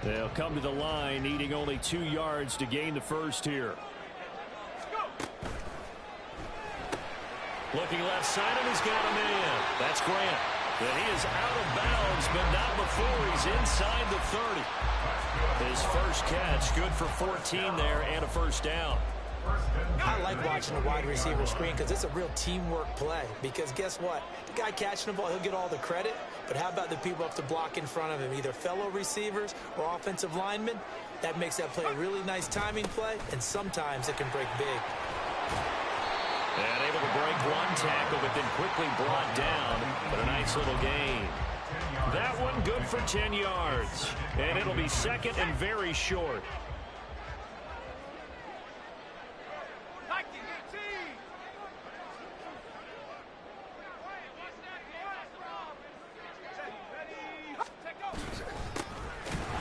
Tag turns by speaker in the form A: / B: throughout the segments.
A: They'll come to the line, needing only 2 yards to gain the first here. Looking left side, and he's got a man. That's Grant. And he is out of bounds, but not before he's inside the 30. His first catch, good for 14 there and a first down.
B: I like watching the wide receiver screen because it's a real teamwork play. Because guess what? The guy catching the ball, he'll get all the credit. But how about the people up to block in front of him, either fellow receivers or offensive linemen? That makes that play a really nice timing play, and sometimes it can break big.
A: And able to break one tackle, but then quickly brought down. But a nice little gain. That one good for 10 yards. And it'll be second and very short.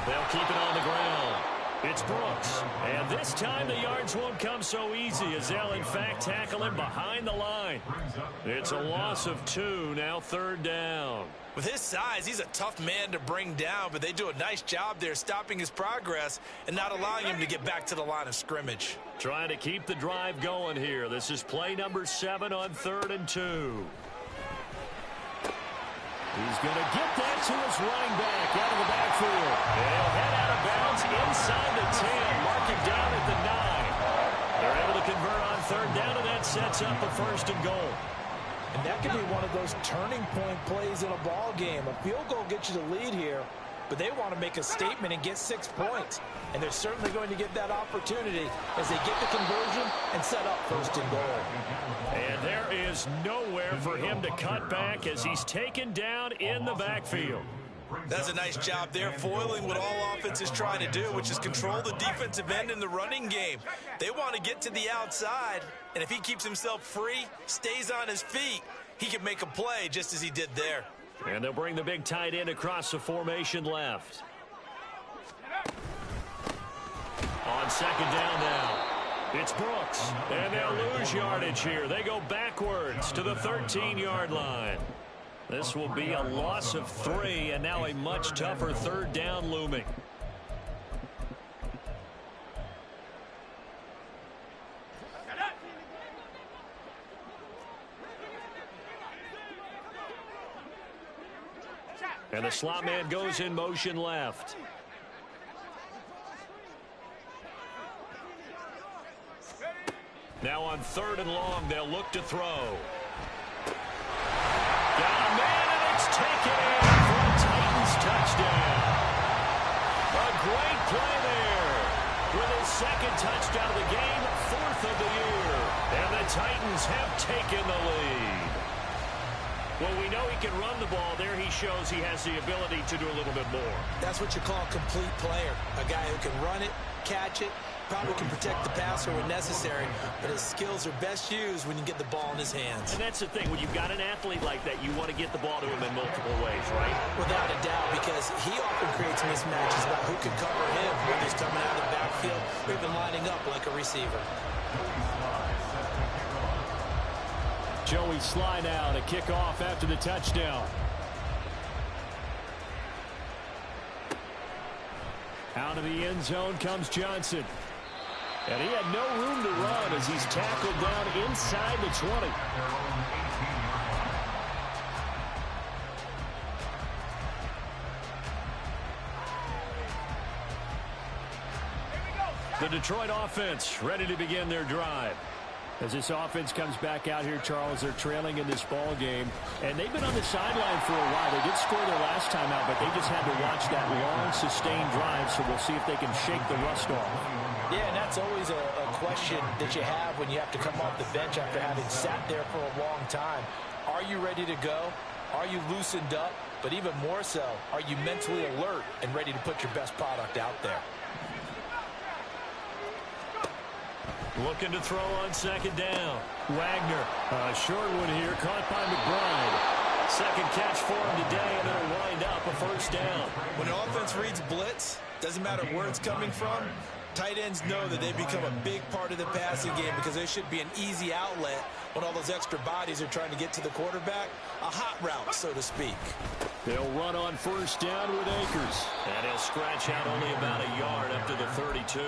A: They'll keep it on the ground. It's Brooks. And this time the yards won't come so easy as they'll, in fact, tackle him behind the line. It's a loss of 2, now third down.
B: With his size, he's a tough man to bring down, but they do a nice job there stopping his progress and not allowing him to get back to the line of scrimmage.
A: Trying to keep the drive going here. This is play number 7 on 3rd and 2. He's going to get that to his running back out of the backfield. They'll head out of bounds inside the 10, marking down at the 9. They're able to convert on 3rd down, and that sets up a 1st and goal.
B: And that could be one of those turning point plays in a ball game. A field goal gets you the lead here, but they want to make a statement and get 6 points. And they're certainly going to get that opportunity as they get the conversion and set up 1st and goal.
A: And there is nowhere for him to cut back as he's taken down in the backfield.
B: That's a nice job there, foiling what all offense is trying to do, which is control the defensive end in the running game. They want to get to the outside, and if he keeps himself free, stays on his feet, he can make a play just as he did there.
A: And they'll bring the big tight end across the formation left. On 2nd down now, it's Brooks, and they'll lose yardage here. They go backwards to the 13-yard line. This will be a loss of 3, and now a much tougher 3rd down looming. And the slot man goes in motion left. Now on 3rd and long, they'll look to throw. Got a man, and it's taken in for a Titans touchdown. A great play there. With his 2nd touchdown of the game, 4th of the year. And the Titans have taken the lead. Well, we know he can run the ball. There he shows he has the ability to do a little bit more.
B: That's what you call a complete player. A guy who can run it, catch it, probably can protect the passer when necessary, but his skills are best used when you get the ball in his hands.
A: And that's the thing. When you've got an athlete like that, you want to get the ball to him in multiple ways, right?
B: Without a doubt, because he often creates mismatches about who can cover him, whether he's coming out of the backfield or even lining up like a receiver.
A: Joey Sly now to kick off after the touchdown. Out of the end zone comes Johnson. And he had no room to run as he's tackled down inside the 20. The Detroit offense ready to begin their drive. As this offense comes back out here, Charles, they're trailing in this ball game. And they've been on the sideline for a while. They did score their last time out, but they just had to watch that long, sustained drive. So we'll see if they can shake the rust off.
B: Yeah, and that's always a question that you have when you have to come off the bench after having sat there for a long time. Are you ready to go? Are you loosened up? But even more so, are you mentally alert and ready to put your best product out there?
A: Looking to throw on 2nd down. Wagner, a short one here, caught by McBride. 2nd catch for him today, and it'll wind up a 1st down.
B: When an offense reads blitz, doesn't matter where it's coming from, tight ends know that they become a big part of the passing game because there should be an easy outlet when all those extra bodies are trying to get to the quarterback. A hot route, so to speak.
A: They'll run on first down with Akers. And he'll scratch out only about a yard up to the 32.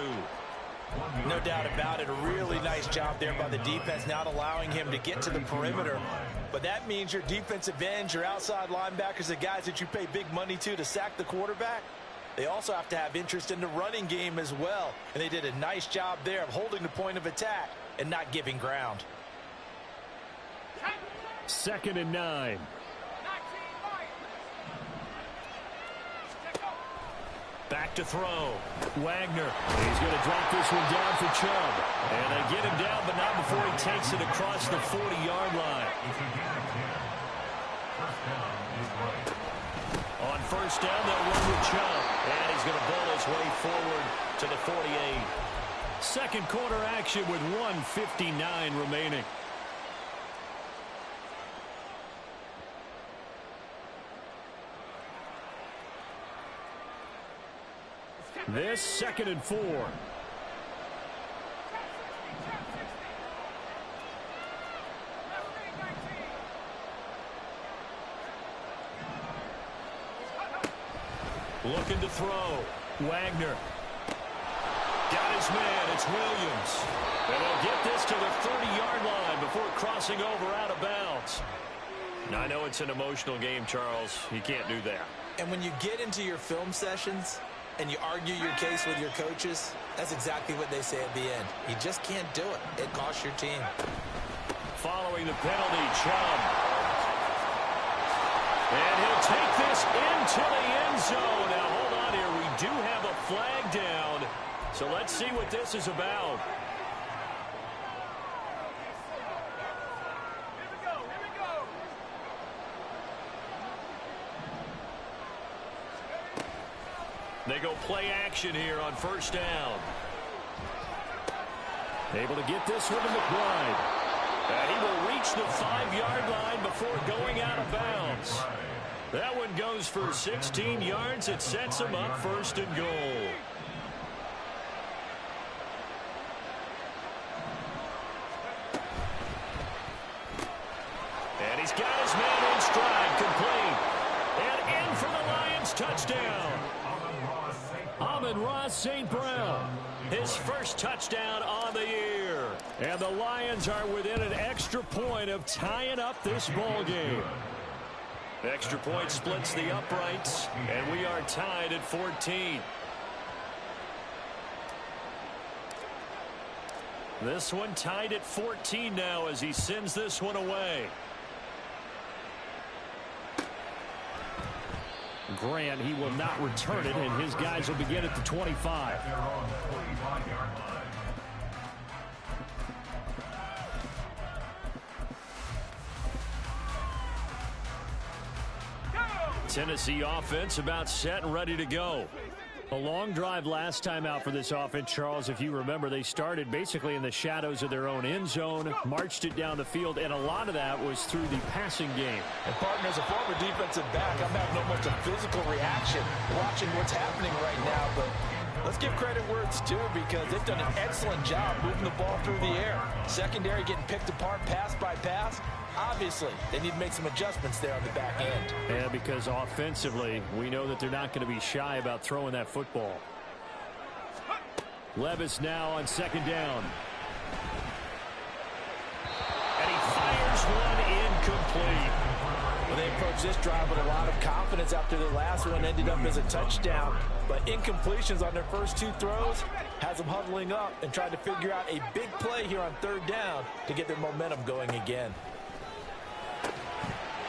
B: No doubt about it. A really nice job there by the defense, not allowing him to get to the perimeter. But that means your defensive ends, your outside linebackers, the guys that you pay big money to sack the quarterback, they also have to have interest in the running game as well. And they did a nice job there of holding the point of attack and not giving ground.
A: 2nd and 9. Back to throw. Wagner. He's going to drop this one down for Chubb. And they get him down, but not before he takes it across the 40-yard line. On first down, they'll run with Chubb. And he's going to bowl his way forward to the 48. Second quarter action with 1:59 remaining. This 2nd and 4. Looking to throw. Wagner. Got his man. It's Williams. And they'll get this to the 30-yard line before crossing over out of bounds. Now, I know it's an emotional game, Charles. You can't do that.
B: And when you get into your film sessions and you argue your case with your coaches, that's exactly what they say at the end. You just can't do it. It costs your team.
A: Following the penalty, Chubb. And he'll take this into the end zone. Now, hold on here. We do have a flag down. So let's see what this is about. They go play action here on first down. Able to get this one to McBride. And he will reach the 5-yard line before going out of bounds. That one goes for 16 yards. It sets him up 1st and goal. And he's got his man in stride, complete. And in for the Lions touchdown. Amon-Ra St. Brown, his first touchdown on the year. And the Lions are within an extra point of tying up this ball game. Extra point splits the uprights, and we are tied at 14. This one tied at 14 now as he sends this one away. Grant, he will not return it, and his guys will begin at the 25. Tennessee offense about set and ready to go. A long drive last time out for this offense, Charles. If you remember, they started basically in the shadows of their own end zone, marched it down the field, and a lot of that was through the passing game.
B: And, partner, as a former defensive back, I'm having almost a physical reaction watching what's happening right now. But let's give credit where it's due because they've done an excellent job moving the ball through the air. Secondary getting picked apart pass by pass. Obviously, they need to make some adjustments there on the back end.
A: Yeah, because offensively, we know that they're not going to be shy about throwing that football. Levis now on 2nd down. And he fires one incomplete.
B: Well, they approached this drive with a lot of confidence after the last one ended up as a touchdown. But incompletions on their first 2 throws has them huddling up and trying to figure out a big play here on 3rd down to get their momentum going again.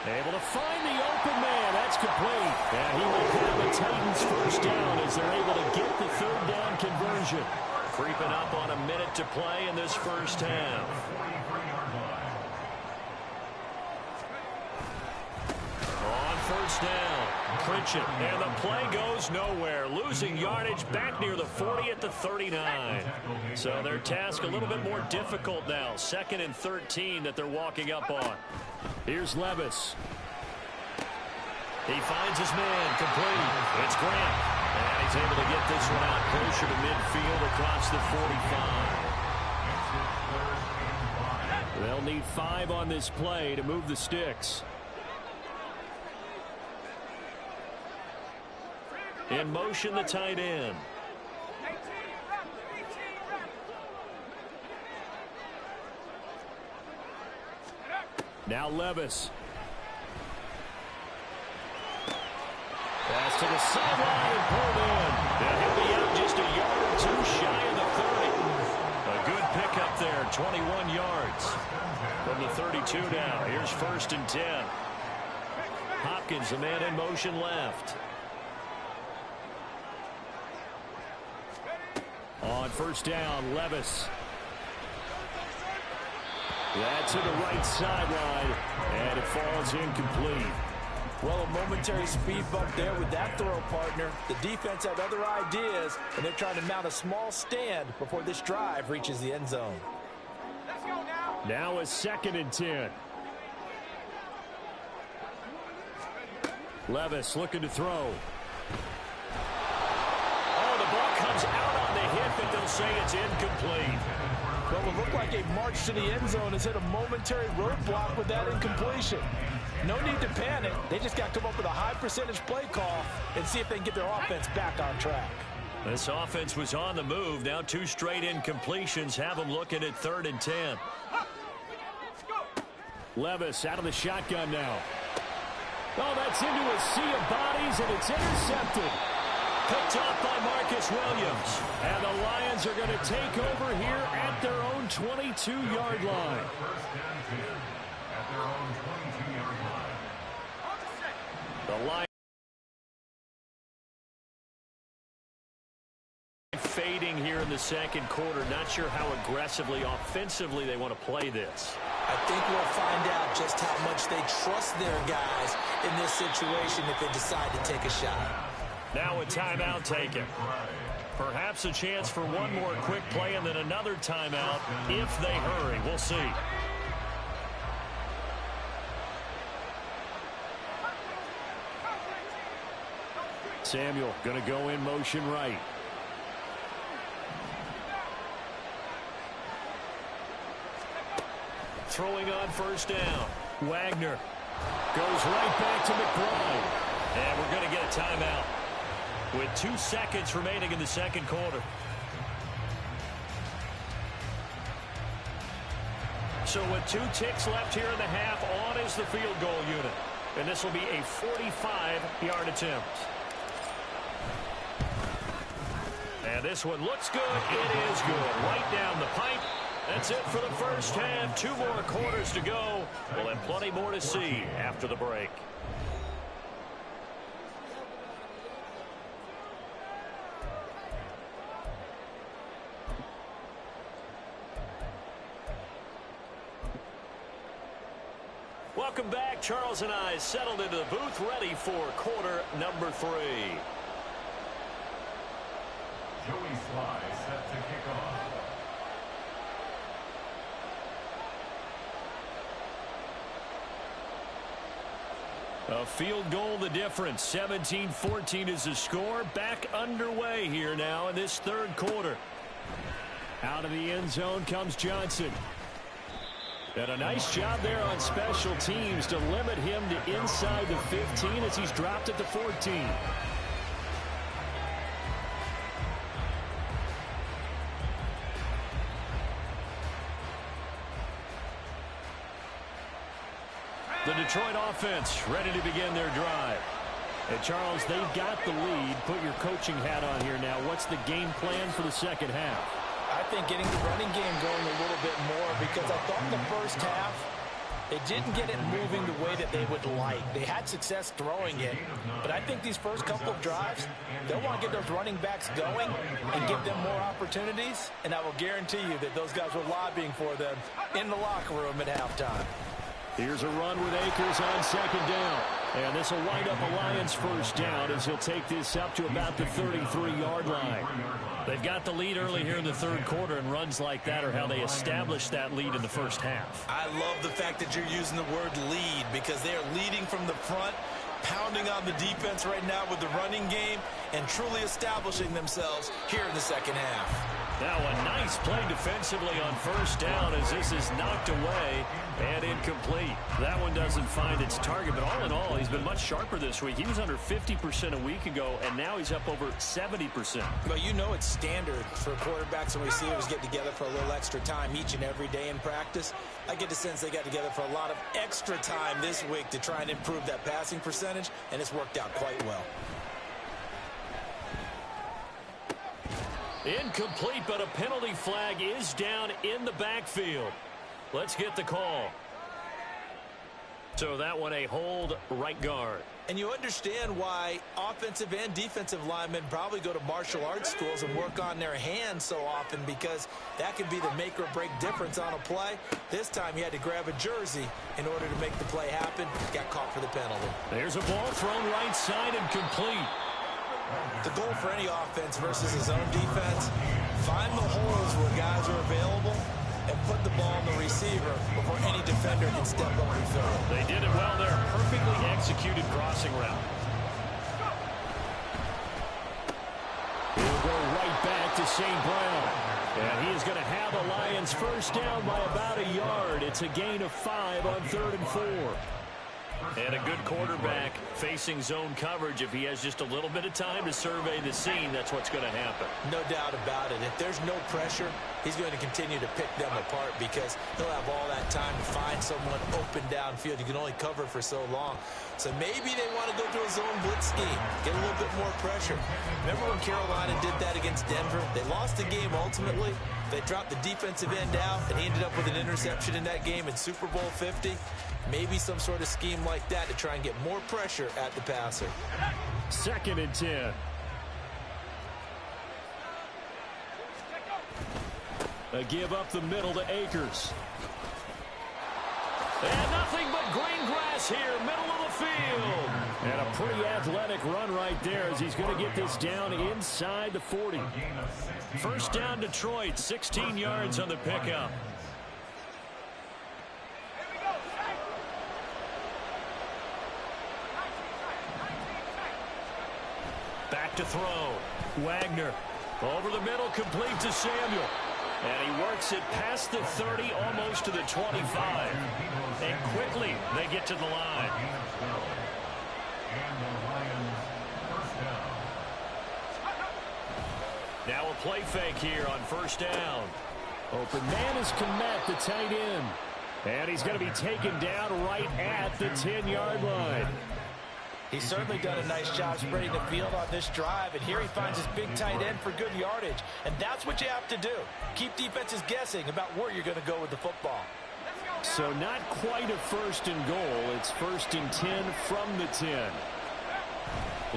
A: Able to find the open man. That's complete. And he will have the Titans first down as they're able to get the 3rd down conversion. Creeping up on a minute to play in this first half. On first down, Pritchett. And the play goes nowhere. Losing yardage back near the 40 at the 39. So their task a little bit more difficult now. 2nd and 13 that they're walking up on. Here's Levis. He finds his man, complete. It's Grant. And he's able to get this one out closer to midfield across the 45. They'll need 5 on this play to move the sticks. In motion, the tight end. Now Levis. Pass to the sideline and pulled in. Now he'll be out just a yard or two shy of the 30. A good pickup there, 21 yards. From the 32 now. Here's 1st and 10. Hopkins, the man in motion left. On 1st down, Levis. That's to the right sideline, and it falls incomplete.
B: Well, a momentary speed bump there with that throw, partner. The defense had other ideas, and they're trying to mount a small stand before this drive reaches the end zone.
A: Let's go now. Now a 2nd and 10. Levis looking to throw. Oh, the ball comes out on the hit, but they'll say it's incomplete.
B: Well, it looked like a march to the end zone has hit a momentary roadblock with that incompletion. No need to panic. They just got to come up with a high percentage play call and see if they can get their offense back on track.
A: This offense was on the move. Now 2 straight incompletions have them looking at 3rd and 10. Levis out of the shotgun now. Oh, that's into a sea of bodies, and it's intercepted. Picked off by Marcus Williams. And the Lions are going to take over here at their own 22-yard line. The Lions fading here in the 2nd quarter. Not sure how aggressively, offensively they want to play this.
B: I think we'll find out just how much they trust their guys in this situation if they decide to take a shot.
A: Now a timeout taken. Perhaps a chance for one more quick play and then another timeout if they hurry. We'll see. Samuel going to go in motion right. Throwing on 1st down. Wagner goes right back to McBride. And we're going to get a timeout with 2 seconds remaining in the 2nd quarter. So with 2 ticks left here in the half, on is the field goal unit. And this will be a 45-yard attempt. And this one looks good. It is good. Right down the pipe. That's it for the 1st half. 2 more quarters to go. We'll have plenty more to see after the break. Welcome back. Charles and I settled into the booth, ready for quarter number 3.
C: Joey Sly set to kick off.
A: A field goal the difference. 17-14 is the score. Back underway here now in this 3rd quarter. Out of the end zone comes Johnson. And a nice job there on special teams to limit him to inside the 15 as he's dropped at the 14. The Detroit offense ready to begin their drive. And Charles, they've got the lead. Put your coaching hat on here now. What's the game plan for the 2nd half?
B: I think getting the running game going a little bit more, because I thought the 1st half they didn't get it moving the way that they would like. They had success throwing it, but I think these first couple of drives, they'll want to get those running backs going and give them more opportunities, and I will guarantee you that those guys were lobbying for them in the locker room at halftime.
A: Here's a run with Akers on 2nd down. And this will wind up a Lions 1st down as he'll take this up to about the 33-yard line. They've got the lead early here in the 3rd quarter, and runs like that are how they establish that lead in the 1st half.
B: I love the fact that you're using the word lead, because they're leading from the front. pounding on the defense right now with the running game and truly establishing themselves here in the second half.
A: Now a nice play defensively on first down as this is knocked away and incomplete. That one doesn't find its target, but all in all, he's been much sharper this week. He was under 50% a week ago, and now he's up over 70%.
B: Well, you know it's standard for quarterbacks and receivers get together for a little extra time each and every day in practice. I get the sense they got together for a lot of extra time this week to try and improve that passing percentage, and it's worked out quite well.
A: Incomplete, but a penalty flag is down in the backfield. Let's get the call. So that one a hold right guard.
B: And you understand why offensive and defensive linemen probably go to martial arts schools and work on their hands so often, because that can be the make or break difference on a play. This time he had to grab a jersey in order to make the play happen. Got caught for the penalty.
A: There's a ball thrown right side and complete.
B: The goal for any offense versus his own defense, find the holes where guys are available and put the ball on the receiver before any defender can step up and fill it.
A: They did it well there. Perfectly executed crossing route. He'll go right back to St. Brown. And he is going to have the Lions first down by about a yard. It's a gain of 5 on 3rd and 4. And a good quarterback facing zone coverage. If he has just a little bit of time to survey the scene, that's what's going to happen.
B: No doubt about it. If there's no pressure, he's going to continue to pick them apart because he'll have all that time to find someone open downfield. You can only cover for so long. So maybe they want to go to a zone blitz scheme, get a little bit more pressure. Remember when Carolina did that against Denver? They lost the game ultimately. They dropped the defensive end out, and he ended up with an interception in that game in Super Bowl 50. Maybe some sort of scheme like that to try and get more pressure at the passer.
A: 2nd and 10. A give up the middle to Akers. And nothing but green grass here, middle of the field. And a pretty athletic run right there as he's going to get this down inside the 40. First down Detroit, 16 yards on the pickup. Back to throw. Wagner over the middle, complete to Samuel. And he works it past the 30, almost to the 25. And quickly they get to the line. Now a play fake here on first down. Open man is Kmet, the tight end. And he's going to be taken down right at the 10-yard line.
B: He's certainly done a nice job spreading the field on this drive, and here he finds his big tight end for good yardage. And that's what you have to do. Keep defenses guessing about where you're going to go with the football.
A: So not quite a 1st and goal. It's 1st and 10 from the 10.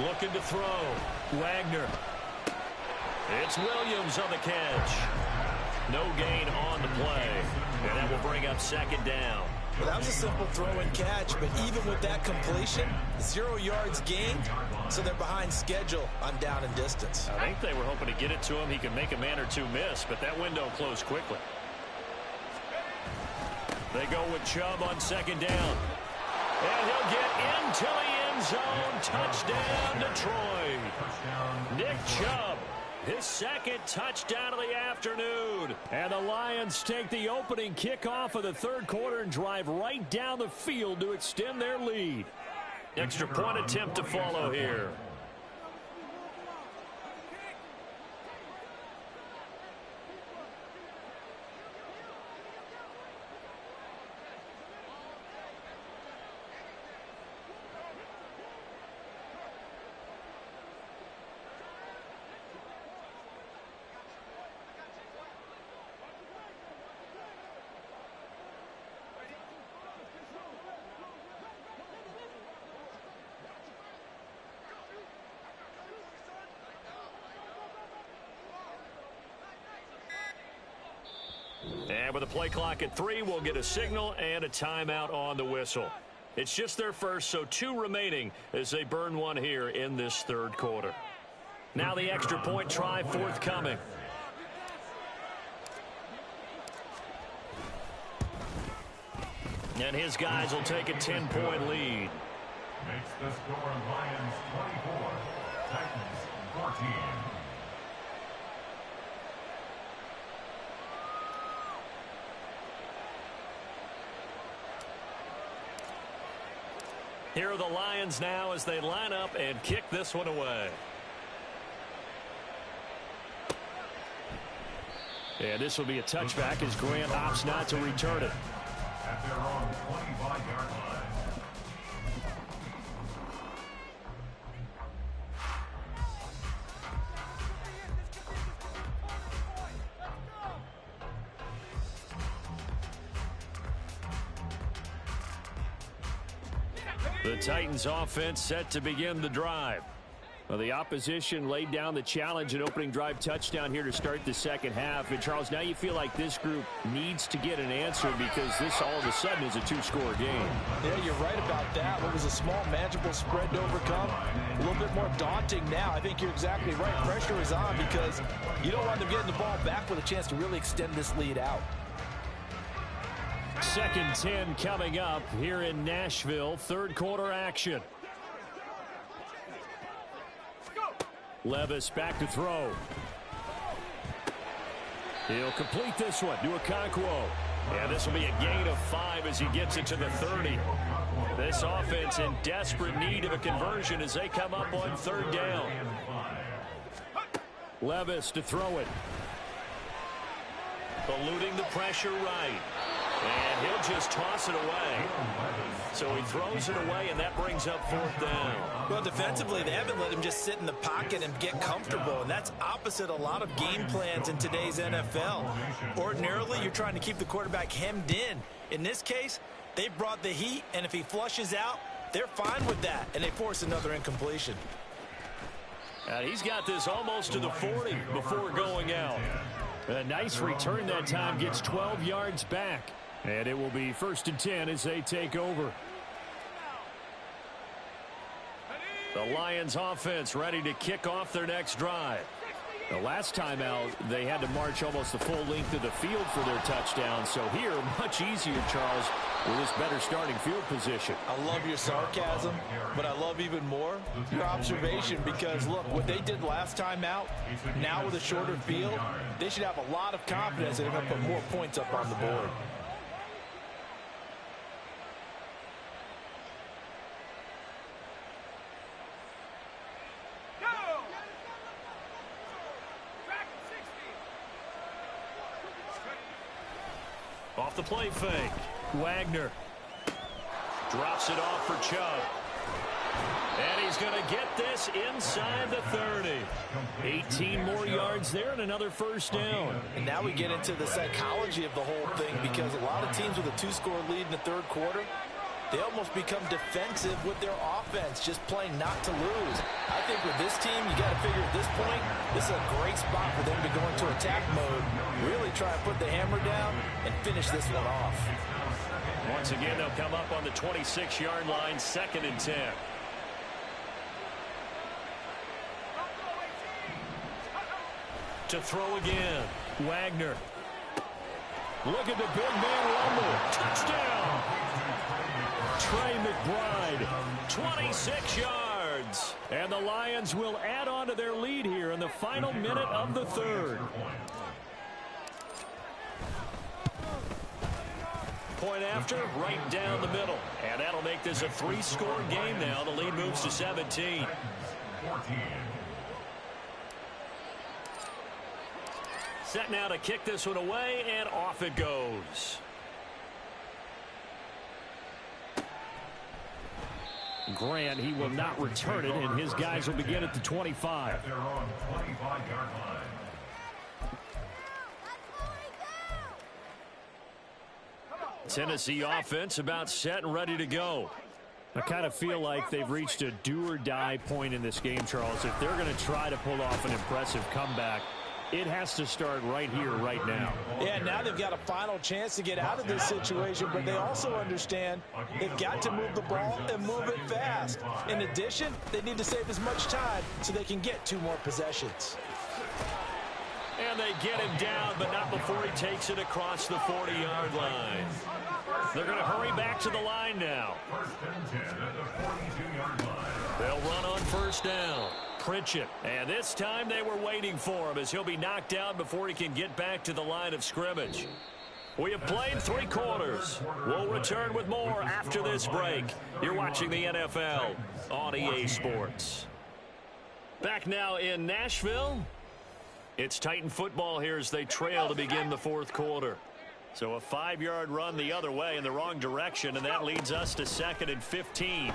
A: Looking to throw. Wagner. It's Williams on the catch. No gain on the play. And that will bring up 2nd down.
B: Well, that was a simple throw and catch, but even with that completion, 0 yards gained, so they're behind schedule on down and distance.
A: I think they were hoping to get it to him. He could make a man or two miss, but that window closed quickly. They go with Chubb on 2nd down. And he'll get into the end zone. Touchdown, Detroit. Nick Chubb, his 2nd touchdown of the afternoon. And the Lions take the opening kickoff of the 3rd quarter and drive right down the field to extend their lead. Extra point attempt to follow here. And with the play clock at 3, we'll get a signal and a timeout on the whistle. It's just their first, so 2 remaining as they burn one here in this 3rd quarter. Now the extra point try forthcoming. And his guys will take a 10-point lead.
C: Makes the score Lions 24, Titans 14.
A: Here are the Lions now as they line up and kick this one away. And this will be a touchback as Grant opts not to return it.
C: At their own 25-yard line.
A: The Titans offense set to begin the drive. Well, the opposition laid down the challenge and opening drive touchdown here to start the second half. And, Charles, now you feel like this group needs to get an answer because this all of a sudden is a two-score game.
B: Yeah, you're right about that. What was a small, manageable spread to overcome, a little bit more daunting now. I think you're exactly right. Pressure is on because you don't want them getting the ball back with a chance to really extend this lead out.
A: 2nd and 10 coming up here in Nashville. Third quarter action. Levis back to throw. He'll complete this one to Okonkwo. Yeah, this will be a gain of 5 as he gets it to the 30. This offense in desperate need of a conversion as they come up on 3rd down. Levis to throw it. Eluding the pressure right. And he'll just toss it away. So he throws it away, and that brings up 4th down.
B: Well, defensively, they haven't let him just sit in the pocket and get comfortable, and that's opposite a lot of game plans in today's NFL. Ordinarily, you're trying to keep the quarterback hemmed in. In this case, they brought the heat, and if he flushes out, they're fine with that, and they force another incompletion.
A: And he's got this almost to the 40 before going out. A nice return that time, gets 12 yards back. And it will be 1st and 10 as they take over. The Lions offense ready to kick off their next drive. The last time out, they had to march almost the full length of the field for their touchdown. So here, much easier, Charles, with this better starting field position.
B: I love your sarcasm, but I love even more your observation because, look, what they did last time out, now with a shorter field, they should have a lot of confidence that they're going to put more points up on the board.
A: Off the play fake. Wagner drops it off for Chubb. And he's going to get this inside the 30. 18 more yards there and another 1st down.
B: And now we get into the psychology of the whole thing because a lot of teams with a 2-score lead in the 3rd quarter, they almost become defensive with their offense, just playing not to lose. I think with this team, you got to figure at this point, this is a great spot for them to go into attack mode, really try and put the hammer down and finish this one off.
A: Once again, they'll come up on the 26-yard line, 2nd and 10. To throw again, Wagner. Look at the big man rumble. Touchdown! Trey McBride, 26 yards. And the Lions will add on to their lead here in the final minute of the 3rd. Point after, right down the middle. And that'll make this a 3-score game now. The lead moves to 17.
C: 14.
A: Set now to kick this one away, and off it goes. Grant, he will not return it, and his guys will begin at the 25.
C: At their own 25-yard line.
A: Tennessee offense about set and ready to go. I kind of feel like they've reached a do-or-die point in this game, Charles. If they're going to try to pull off an impressive comeback, it has to start right here, right now.
B: Yeah, now they've got a final chance to get out of this situation, but they also understand they've got to move the ball and move it fast. In addition, they need to save as much time so they can get 2 more possessions.
A: And And they get him down, but not before he takes it across the 40-yard line. They're going to hurry back to the line now.
C: First and 10 at the 42-yard line.
A: They'll run on first down. Pritchett. And this time they were waiting for him as he'll be knocked down before he can get back to the line of scrimmage. We have played 3 quarters. We'll return with more after this break. You're watching the NFL on EA Sports. Back now in Nashville. It's Titan football here as they trail to begin the 4th quarter. So a 5-yard run the other way in the wrong direction, and that leads us to 2nd and 15.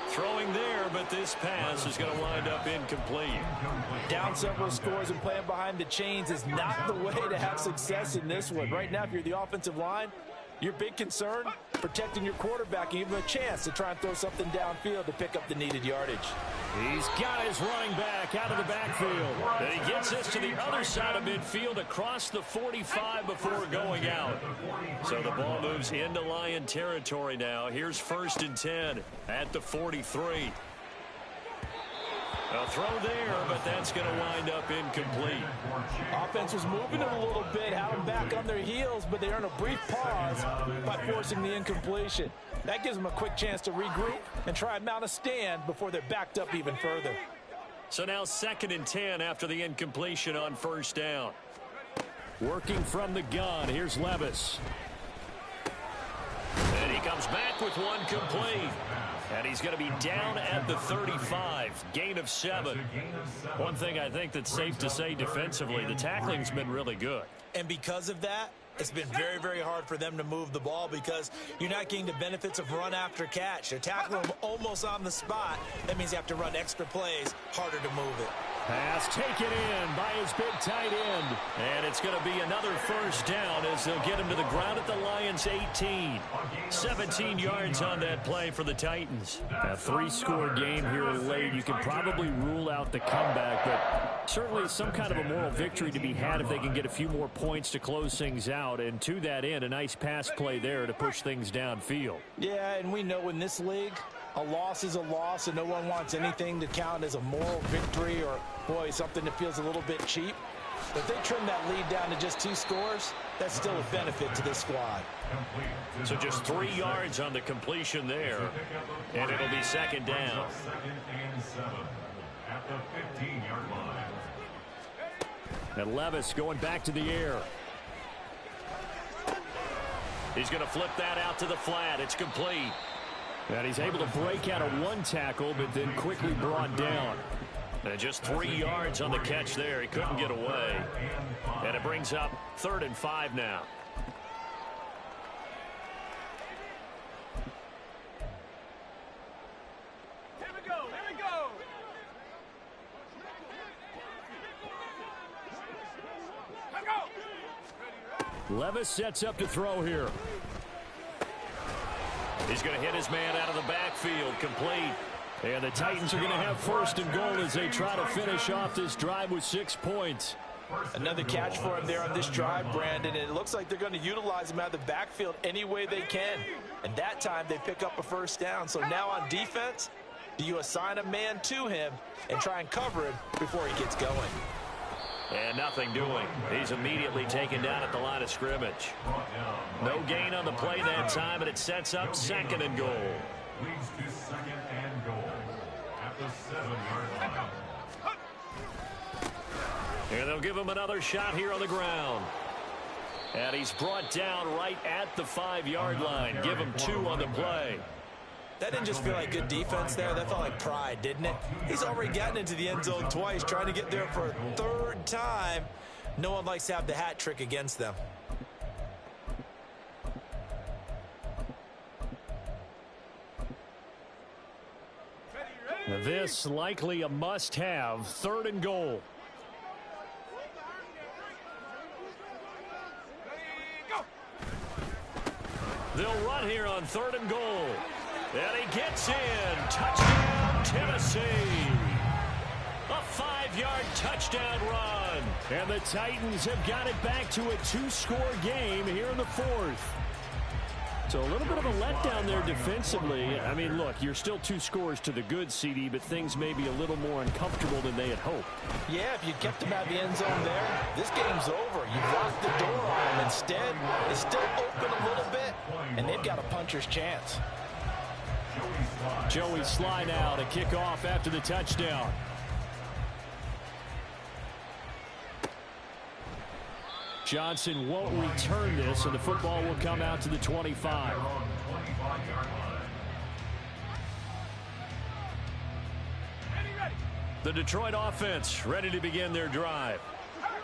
A: Throwing there, but this pass is going to wind up incomplete.
B: Down several scores and playing behind the chains is not the way to have success in this one. Right now, if you're the offensive line, your big concern, protecting your quarterback and give him a chance to try and throw something downfield to pick up the needed yardage.
A: He's got his running back out of the backfield. And he gets this to the other side of midfield across the 45 before going out. So the ball moves into Lion territory now. Here's 1st and 10 at the 43. A throw there, but that's going to wind up incomplete.
B: Offense was moving them a little bit, had them back on their heels, but they earn a brief pause by forcing the incompletion. That gives them a quick chance to regroup and try and mount a stand before they're backed up even further.
A: So now 2nd and 10 after the incompletion on first down. Working from the gun, here's Levis. And he comes back with one complete. And he's going to be down at the 35. Gain of 7. One thing I think that's safe to say defensively, the tackling's been really good.
B: And because of that, it's been very, very hard for them to move the ball because you're not getting the benefits of run after catch. They're tackling them almost on the spot. That means you have to run extra plays, harder to move it.
A: Pass taken in by his big tight end. And it's going to be another first down as they'll get him to the ground at the Lions' 18. 17 yards on that play for the Titans. A 3-score game here late. You can probably rule out the comeback, but certainly some kind of a moral victory to be had if they can get a few more points to close things out. And to that end, a nice pass play there to push things downfield.
B: Yeah, and we know in this league, a loss is a loss, and no one wants anything to count as a moral victory or, boy, something that feels a little bit cheap. But if they trim that lead down to just 2 scores, that's still a benefit to this squad.
A: So just 3 yards on the completion there, and it'll be 2nd down.
C: 2nd and 7 at the 15-yard line.
A: And Levis going back to the air. He's going to flip that out to the flat. It's complete. And he's able to break out of 1 tackle, but then quickly brought down. And just 3 yards on the catch there. He couldn't get away. And it brings up 3rd and 5 now.
D: Here we go. Here we go. Let's go.
A: Levis sets up to throw here. He's going to hit his man out of the backfield, complete. And the Titans are going to have 1st and goal as they try to finish off this drive with 6 points.
B: Another catch for him there on this drive, Brandon, and it looks like they're going to utilize him out of the backfield any way they can. And that time they pick up a 1st down. So now on defense, do you assign a man to him and try and cover him before he gets going?
A: And nothing doing. He's immediately taken down at the line of scrimmage. No gain on the play that time, and it sets up 2nd and goal.
C: Leads to 2nd and goal at the 7-yard line.
A: And they'll give him another shot here on the ground. And he's brought down right at the 5-yard line. Give him 2 on the play.
B: That didn't just feel like good defense there. That felt like pride, didn't it? He's already gotten into the end zone twice, trying to get there for a 3rd time. No one likes to have the hat trick against them.
A: This likely a must-have, 3rd and goal. They'll run here on 3rd and goal. And he gets in. Touchdown, Tennessee. A 5-yard touchdown run. And the Titans have got it back to a 2-score game here in the 4th. So a little bit of a letdown there defensively. I mean, look, you're still 2 scores to the good, CD, but things may be a little more uncomfortable than they had hoped.
B: Yeah, if you kept them at the end zone there, this game's over. You've locked the door on them. Instead, it's still open a little bit, and they've got a puncher's chance.
A: Joey Sly now to kick off after the touchdown. Johnson won't return this, and the football will come out to the 25. The Detroit offense ready to begin their drive.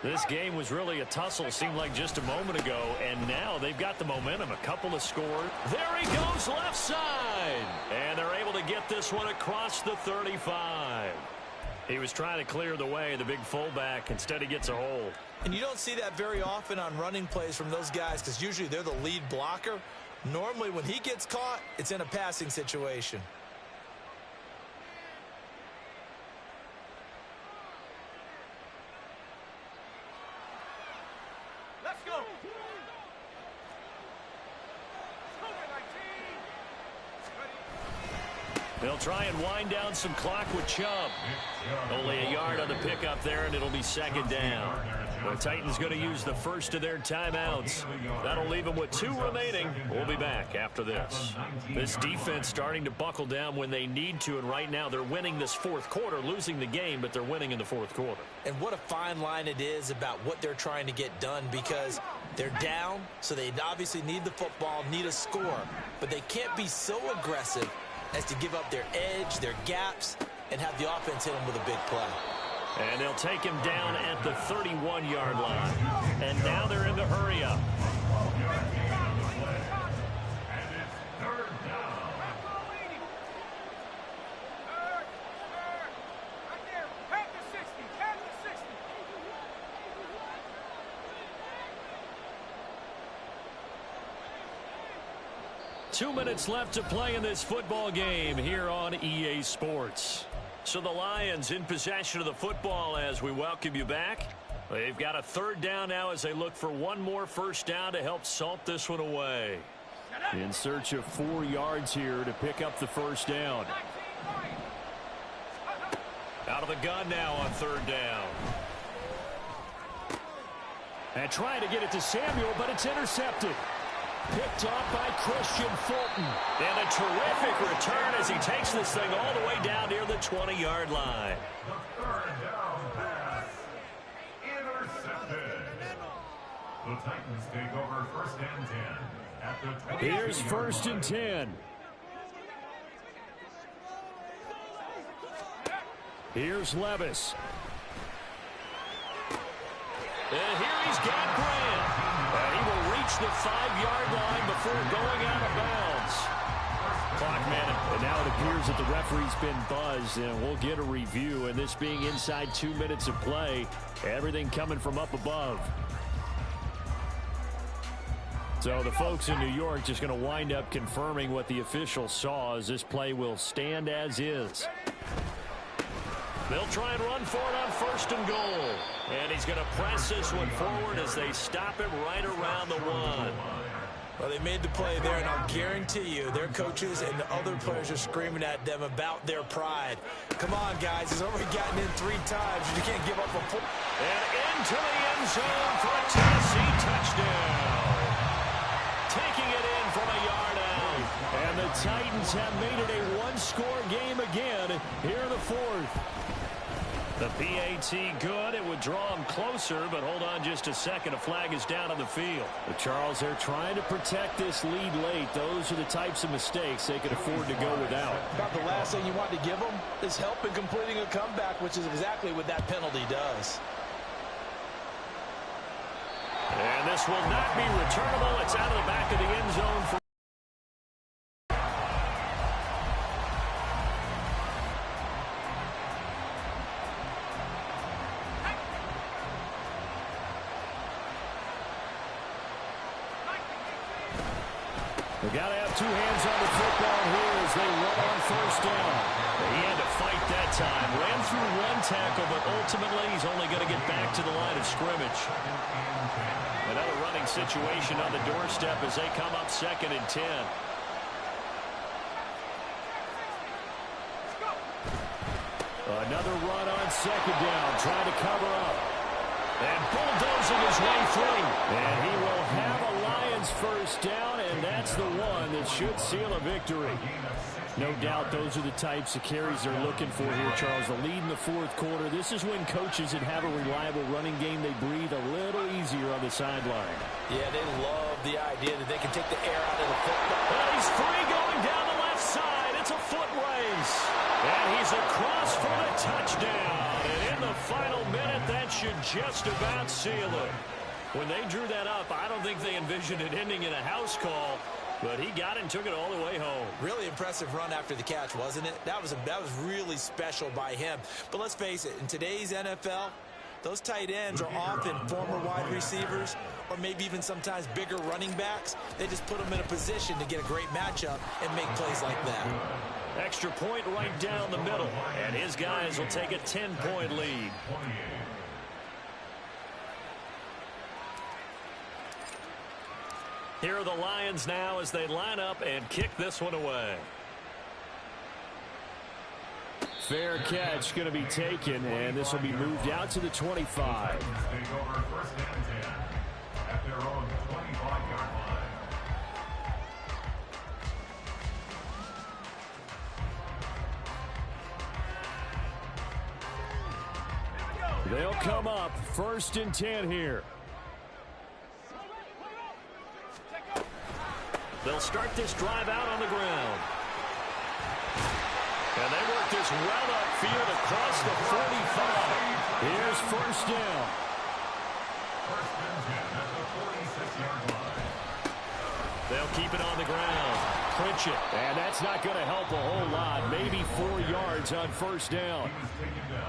A: This game was really a tussle, seemed like just a moment ago, and now they've got the momentum. A couple of scores. There he goes left side, and they're able to get this one across the 35. He was trying to clear the way, the big fullback. Instead, he gets a hold.
B: And you don't see that very often on running plays from those guys because usually they're the lead blocker. Normally, when he gets caught, it's in a passing situation.
D: Let's go.
A: They'll try and wind down some clock with Chubb. Only a yard on the pickup there, and it'll be second down. The Titans going to use the first of their timeouts. That'll leave them with 2 remaining. We'll be back after this. This defense starting to buckle down when they need to, and right now they're winning this fourth quarter, losing the game, but they're winning in the fourth quarter.
B: And what a fine line it is about what they're trying to get done because they're down, so they obviously need the football, need a score, but they can't be so aggressive as to give up their edge, their gaps, and have the offense hit them with a big play.
A: And they'll take him down at the 31-yard line. And now they're in the hurry-up.
C: And it's third down.
D: Right there. Pass the 60. Pass the 60.
A: 2 minutes left to play in this football game here on EA Sports. So the Lions in possession of the football as we welcome you back. They've got a third down now as they look for one more first down to help salt this one away. In search of 4 yards here to pick up the first down. Out of the gun now on third down. And trying to get it to Samuel, but it's intercepted. Picked off by Christian Fulton. And a terrific return as he takes this thing all the way down near the 20-yard line.
C: The third down pass. Intercepted. The Titans take over first and 10 at the 20.
A: Here's first and 10. Here's Levis. And here he's got Grant. And he will reach the 5-yard line before going out of bounds. Clock man, and now it appears that the referee's been buzzed, and we'll get a review. And this being inside 2 minutes of play, everything coming from up above. So the folks in New York just going to wind up confirming what the official saw as this play will stand as is. They'll try and run for it on first and goal. And he's going to press this one forward as they stop him right around the 1.
B: Well, they made the play there, and I'll guarantee you their coaches and the other players are screaming at them about their pride. Come on, guys. He's already gotten in 3 times. You can't give up a point.
A: And into the end zone for a Tennessee touchdown. Taking it in from a yard out. And the Titans have made it a 1-score game again here in the 4th. The PAT good. It would draw them closer, but hold on just a second. A flag is down on the field. But Charles, they're trying to protect this lead late. Those are the types of mistakes they could afford to go without.
B: About the last thing you want to give them is help in completing a comeback, which is exactly what that penalty does.
A: And this will not be returnable. It's out of the back of the end zone for They got to have two hands on the football here as they run on first down. He had to fight that time. Ran through one tackle, but ultimately he's only going to get back to the line of scrimmage. Another running situation on the doorstep as they come up 2nd and 10. Another run on 2nd down, trying to cover up. And bulldozing his way through. And he will have a Lions first down, and that's the one that should seal a victory. No doubt those are the types of carries they're looking for here, Charles. The lead in the 4th quarter. This is when coaches that have a reliable running game, they breathe a little easier on the sideline.
B: Yeah, they love the idea that they can take the air out of the football.
A: Well, he's free going down the left side. It's a foot race. And he's across for the touchdown. And in the final minute, that should just about seal it. When they drew that up, I don't think they envisioned it ending in a house call. But he got it and took it all the way home.
B: Really impressive run after the catch, wasn't it? That was really special by him. But let's face it, in today's NFL, those tight ends are often former wide receivers or maybe even sometimes bigger running backs. They just put them in a position to get a great matchup and make plays like that.
A: Extra point right down the middle. And his guys will take a 10-point lead. Here are the Lions now as they line up and kick this one away. Fair catch going to be taken, and this will be moved out to the 25.
C: Take over 1st and 10 at their own 25-yard line.
A: They'll come up 1st and 10 here. They'll start this drive out on the ground. And they work this well upfield across the 45. Here's 1st down.
C: 1st and 10 at the 46-yard line.
A: They'll keep it on the ground. Pritchett. And that's not going to help a whole lot. Maybe 4 yards on 1st down.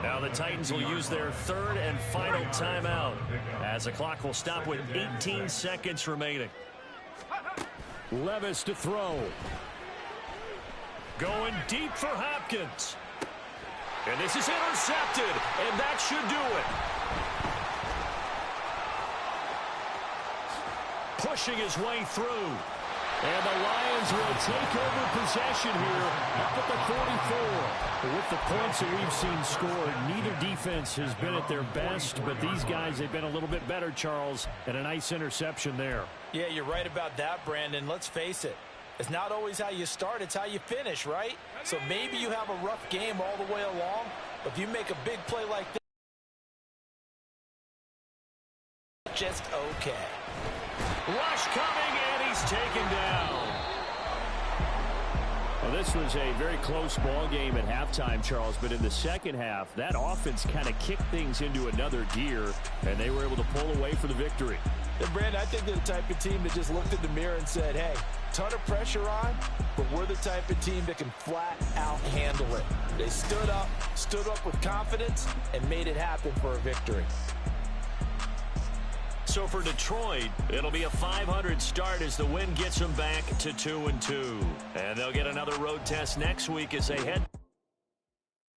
A: Now the Titans will use their 3rd and final timeout as the clock will stop with 18 seconds remaining. Levis to throw. Going deep for Hopkins. And this is intercepted, and that should do it. Pushing his way through. And the Lions will take over possession here up at the 44. With the points that we've seen scored, neither defense has been at their best, but these guys, they've been a little bit better, Charles, and a nice interception there.
B: Yeah, you're right about that, Brandon. Let's face it. It's not always how you start, it's how you finish, right? So maybe you have a rough game all the way along, but if you make a big play like this, just okay.
A: Rush coming, and he's taken down. Well, this was a very close ball game at halftime, Charles, but in the second half, that offense kind of kicked things into another gear, and they were able to pull away for the victory.
B: And Brandon, I think they're the type of team that just looked in the mirror and said, hey, ton of pressure on, but we're the type of team that can flat out handle it. They stood up with confidence, and made it happen for a victory.
A: So for Detroit, it'll be a .500 start as the win gets them back to 2-2. And they'll get another road test next week as they head